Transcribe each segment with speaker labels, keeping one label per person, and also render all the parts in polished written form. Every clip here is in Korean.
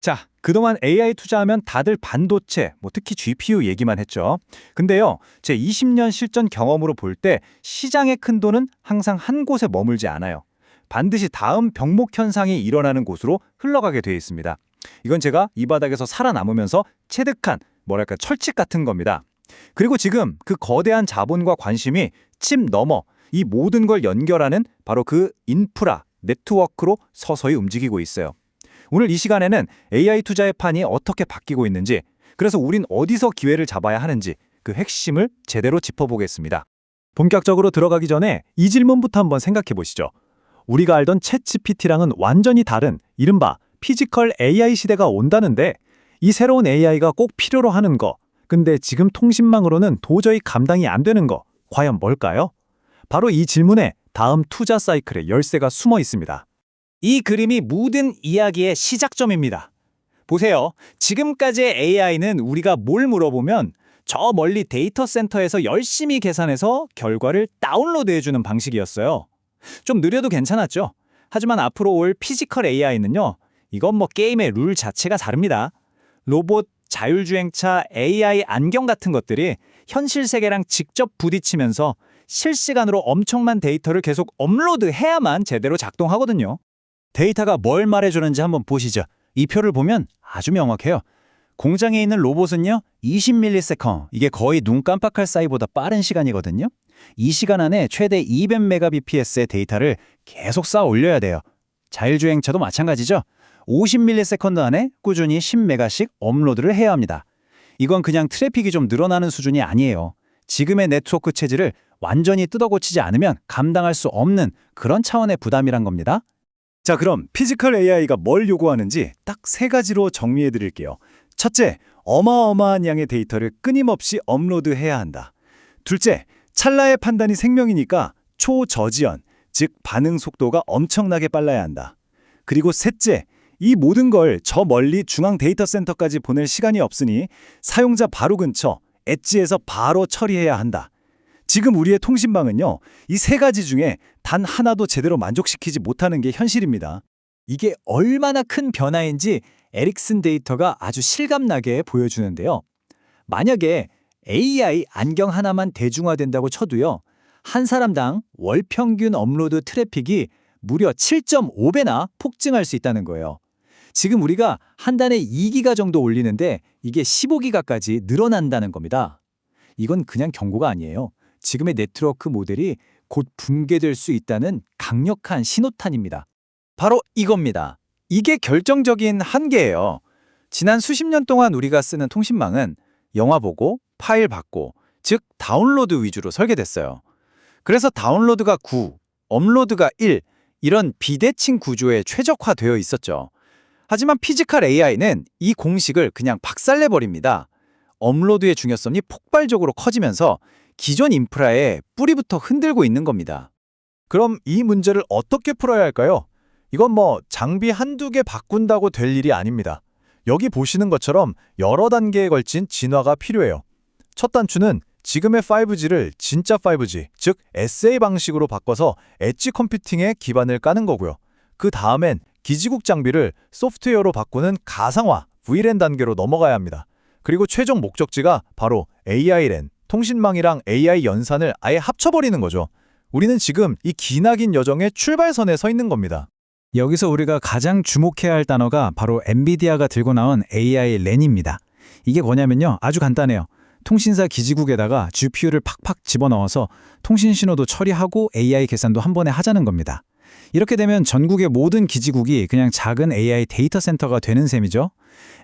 Speaker 1: 자, 그동안 AI 투자하면 다들 반도체, 특히 GPU 얘기만 했죠. 근데요, 제 20년 실전 경험으로 볼 때 시장의 큰 돈은 항상 한 곳에 머물지 않아요. 반드시 다음 병목 현상이 일어나는 곳으로 흘러가게 돼 있습니다. 이건 제가 이 바닥에서 살아남으면서 체득한, 철칙 같은 겁니다. 그리고 지금 그 거대한 자본과 관심이 칩 너머 이 모든 걸 연결하는 바로 그 인프라, 네트워크로 서서히 움직이고 있어요. 오늘 이 시간에는 AI 투자의 판이 어떻게 바뀌고 있는지, 그래서 우린 어디서 기회를 잡아야 하는지 그 핵심을 제대로 짚어보겠습니다.
Speaker 2: 본격적으로 들어가기 전에 이 질문부터 한번 생각해 보시죠. 우리가 알던 챗GPT랑은 완전히 다른 이른바 피지컬 AI 시대가 온다는데 이 새로운 AI가 꼭 필요로 하는 거, 근데 지금 통신망으로는 도저히 감당이 안 되는 거, 과연 뭘까요? 바로 이 질문에 다음 투자 사이클의 열쇠가 숨어 있습니다.
Speaker 1: 이 그림이 모든 이야기의 시작점입니다. 보세요. 지금까지의 AI는 우리가 뭘 물어보면 저 멀리 데이터 센터에서 열심히 계산해서 결과를 다운로드해주는 방식이었어요. 좀 느려도 괜찮았죠? 하지만 앞으로 올 피지컬 AI는요. 이건 게임의 룰 자체가 다릅니다. 로봇, 자율주행차, AI 안경 같은 것들이 현실 세계랑 직접 부딪히면서 실시간으로 엄청난 데이터를 계속 업로드해야만 제대로 작동하거든요.
Speaker 2: 데이터가 뭘 말해주는지 한번 보시죠. 이 표를 보면 아주 명확해요. 공장에 있는 로봇은요, 20ms, 이게 거의 눈 깜빡할 사이보다 빠른 시간이거든요. 이 시간 안에 최대 200mbps의 데이터를 계속 쌓아 올려야 돼요. 자율주행차도 마찬가지죠. 50ms 안에 꾸준히 10메가씩 업로드를 해야 합니다. 이건 그냥 트래픽이 좀 늘어나는 수준이 아니에요. 지금의 네트워크 체질을 완전히 뜯어고치지 않으면 감당할 수 없는 그런 차원의 부담이란 겁니다. 자, 그럼 피지컬 AI가 뭘 요구하는지 딱 세 가지로 정리해 드릴게요. 첫째, 어마어마한 양의 데이터를 끊임없이 업로드해야 한다. 둘째, 찰나의 판단이 생명이니까 초저지연, 즉 반응 속도가 엄청나게 빨라야 한다. 그리고 셋째, 이 모든 걸 저 멀리 중앙 데이터 센터까지 보낼 시간이 없으니 사용자 바로 근처, 엣지에서 바로 처리해야 한다. 지금 우리의 통신망은요, 이 세 가지 중에 단 하나도 제대로 만족시키지 못하는 게 현실입니다.
Speaker 1: 이게 얼마나 큰 변화인지 에릭슨 데이터가 아주 실감나게 보여주는데요. 만약에 AI 안경 하나만 대중화된다고 쳐도요. 한 사람당 월 평균 업로드 트래픽이 무려 7.5배나 폭증할 수 있다는 거예요. 지금 우리가 한 달에 2기가 정도 올리는데 이게 15기가까지 늘어난다는 겁니다. 이건 그냥 경고가 아니에요. 지금의 네트워크 모델이 곧 붕괴될 수 있다는 강력한 신호탄입니다. 바로 이겁니다. 이게 결정적인 한계예요. 지난 수십 년 동안 우리가 쓰는 통신망은 영화 보고 파일 받고, 즉 다운로드 위주로 설계됐어요. 그래서 다운로드가 9, 업로드가 1, 이런 비대칭 구조에 최적화되어 있었죠. 하지만 피지컬 AI는 이 공식을 그냥 박살내버립니다. 업로드의 중요성이 폭발적으로 커지면서 기존 인프라의 뿌리부터 흔들고 있는 겁니다.
Speaker 2: 그럼 이 문제를 어떻게 풀어야 할까요? 이건 장비 한두 개 바꾼다고 될 일이 아닙니다. 여기 보시는 것처럼 여러 단계에 걸친 진화가 필요해요. 첫 단추는 지금의 5G를 진짜 5G, 즉 SA 방식으로 바꿔서 엣지 컴퓨팅의 기반을 까는 거고요. 그 다음엔 기지국 장비를 소프트웨어로 바꾸는 가상화, VLAN 단계로 넘어가야 합니다. 그리고 최종 목적지가 바로 AI랜, 통신망이랑 AI 연산을 아예 합쳐버리는 거죠. 우리는 지금 이 기나긴 여정의 출발선에 서 있는 겁니다.
Speaker 1: 여기서 우리가 가장 주목해야 할 단어가 바로 엔비디아가 들고 나온 AI 랜입니다. 이게 뭐냐면요. 아주 간단해요. 통신사 기지국에다가 GPU를 팍팍 집어넣어서 통신 신호도 처리하고 AI 계산도 한 번에 하자는 겁니다. 이렇게 되면 전국의 모든 기지국이 그냥 작은 AI 데이터 센터가 되는 셈이죠.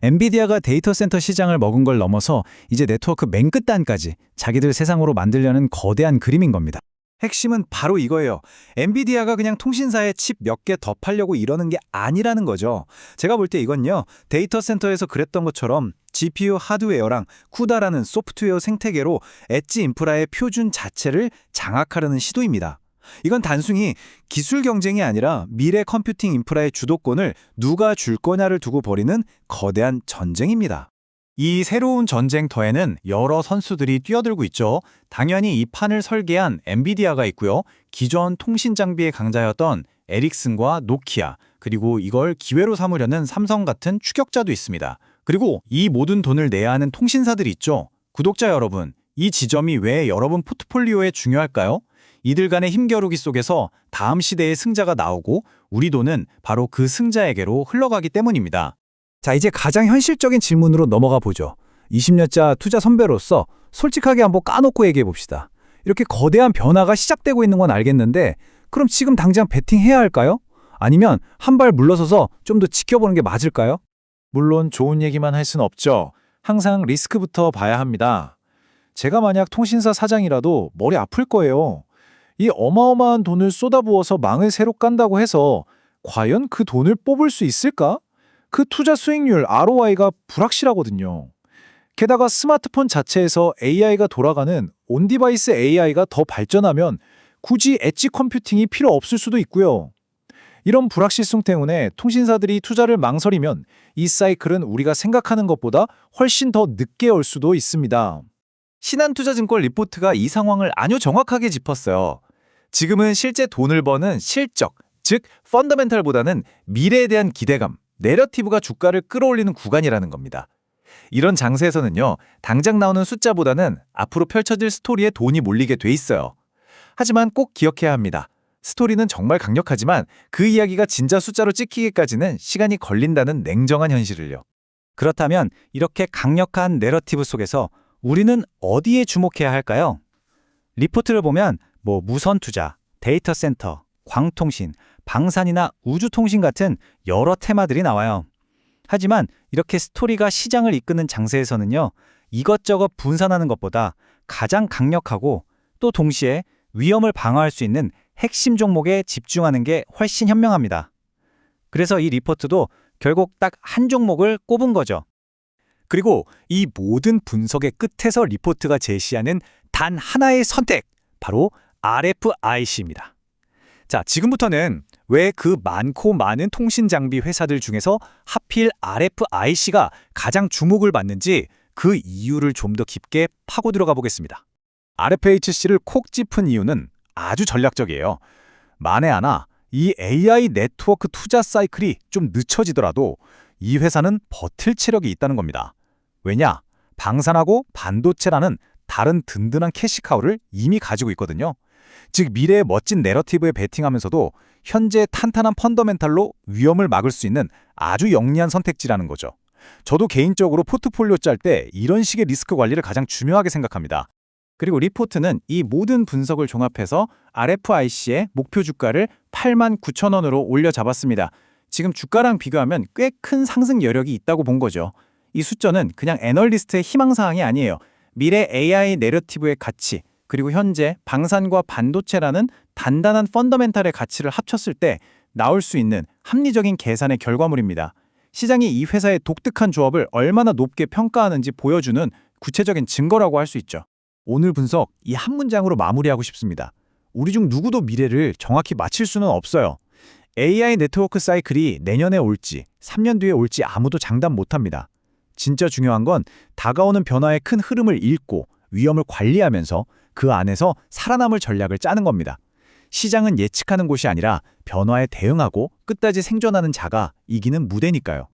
Speaker 1: 엔비디아가 데이터 센터 시장을 먹은 걸 넘어서 이제 네트워크 맨 끝단까지 자기들 세상으로 만들려는 거대한 그림인 겁니다.
Speaker 2: 핵심은 바로 이거예요. 엔비디아가 그냥 통신사에 칩 몇 개 더 팔려고 이러는 게 아니라는 거죠. 제가 볼 때 이건요, 데이터 센터에서 그랬던 것처럼 GPU 하드웨어랑 쿠다라는 소프트웨어 생태계로 엣지 인프라의 표준 자체를 장악하려는 시도입니다. 이건 단순히 기술 경쟁이 아니라 미래 컴퓨팅 인프라의 주도권을 누가 줄 거냐를 두고 벌이는 거대한 전쟁입니다. 이 새로운 전쟁터에는 여러 선수들이 뛰어들고 있죠. 당연히 이 판을 설계한 엔비디아가 있고요. 기존 통신 장비의 강자였던 에릭슨과 노키아, 그리고 이걸 기회로 삼으려는 삼성 같은 추격자도 있습니다. 그리고 이 모든 돈을 내야 하는 통신사들이 있죠. 구독자 여러분, 이 지점이 왜 여러분 포트폴리오에 중요할까요? 이들 간의 힘겨루기 속에서 다음 시대의 승자가 나오고 우리 돈은 바로 그 승자에게로 흘러가기 때문입니다.
Speaker 1: 자, 이제 가장 현실적인 질문으로 넘어가 보죠. 20년차 투자 선배로서 솔직하게 한번 까놓고 얘기해 봅시다. 이렇게 거대한 변화가 시작되고 있는 건 알겠는데 그럼 지금 당장 베팅해야 할까요? 아니면 한 발 물러서서 좀 더 지켜보는 게 맞을까요?
Speaker 3: 물론 좋은 얘기만 할 수는 없죠. 항상 리스크부터 봐야 합니다. 제가 만약 통신사 사장이라도 머리 아플 거예요. 이 어마어마한 돈을 쏟아부어서 망을 새로 깐다고 해서 과연 그 돈을 뽑을 수 있을까? 그 투자 수익률 ROI가 불확실하거든요. 게다가 스마트폰 자체에서 AI가 돌아가는 온디바이스 AI가 더 발전하면 굳이 엣지 컴퓨팅이 필요 없을 수도 있고요. 이런 불확실성 때문에 통신사들이 투자를 망설이면 이 사이클은 우리가 생각하는 것보다 훨씬 더 늦게 올 수도 있습니다.
Speaker 2: 신한투자증권 리포트가 이 상황을 아주 정확하게 짚었어요. 지금은 실제 돈을 버는 실적, 즉 펀더멘탈보다는 미래에 대한 기대감, 내러티브가 주가를 끌어올리는 구간이라는 겁니다. 이런 장세에서는요, 당장 나오는 숫자보다는 앞으로 펼쳐질 스토리에 돈이 몰리게 돼 있어요. 하지만 꼭 기억해야 합니다. 스토리는 정말 강력하지만 그 이야기가 진짜 숫자로 찍히기까지는 시간이 걸린다는 냉정한 현실을요.
Speaker 1: 그렇다면 이렇게 강력한 내러티브 속에서 우리는 어디에 주목해야 할까요? 리포트를 보면 무선 투자, 데이터 센터, 광통신, 방산이나 우주통신 같은 여러 테마들이 나와요. 하지만 이렇게 스토리가 시장을 이끄는 장세에서는요, 이것저것 분산하는 것보다 가장 강력하고 또 동시에 위험을 방어할 수 있는 핵심 종목에 집중하는 게 훨씬 현명합니다. 그래서 이 리포트도 결국 딱 한 종목을 꼽은 거죠. 그리고 이 모든 분석의 끝에서 리포트가 제시하는 단 하나의 선택, 바로 RFIC입니다. 자, 지금부터는 왜 그 많고 많은 통신 장비 회사들 중에서 하필 RFIC가 가장 주목을 받는지 그 이유를 좀 더 깊게 파고 들어가 보겠습니다. RFHC를 콕 짚은 이유는 아주 전략적이에요. 만에 하나 이 AI 네트워크 투자 사이클이 좀 늦춰지더라도 이 회사는 버틸 체력이 있다는 겁니다. 왜냐? 방산하고 반도체라는 다른 든든한 캐시카우를 이미 가지고 있거든요. 즉 미래의 멋진 내러티브에 베팅하면서도 현재 탄탄한 펀더멘탈로 위험을 막을 수 있는 아주 영리한 선택지라는 거죠. 저도 개인적으로 포트폴리오 짤 때 이런 식의 리스크 관리를 가장 중요하게 생각합니다. 그리고 리포트는 이 모든 분석을 종합해서 RFIC의 목표 주가를 89,000원으로 올려 잡았습니다. 지금 주가랑 비교하면 꽤 큰 상승 여력이 있다고 본 거죠. 이 수저는 그냥 애널리스트의 희망사항이 아니에요. 미래 AI 내러티브의 가치, 그리고 현재 방산과 반도체라는 단단한 펀더멘탈의 가치를 합쳤을 때 나올 수 있는 합리적인 계산의 결과물입니다. 시장이 이 회사의 독특한 조합을 얼마나 높게 평가하는지 보여주는 구체적인 증거라고 할 수 있죠. 오늘 분석 이 한 문장으로 마무리하고 싶습니다. 우리 중 누구도 미래를 정확히 맞힐 수는 없어요. AI 네트워크 사이클이 내년에 올지 3년 뒤에 올지 아무도 장담 못합니다. 진짜 중요한 건 다가오는 변화의 큰 흐름을 읽고 위험을 관리하면서 그 안에서 살아남을 전략을 짜는 겁니다. 시장은 예측하는 곳이 아니라 변화에 대응하고 끝까지 생존하는 자가 이기는 무대니까요.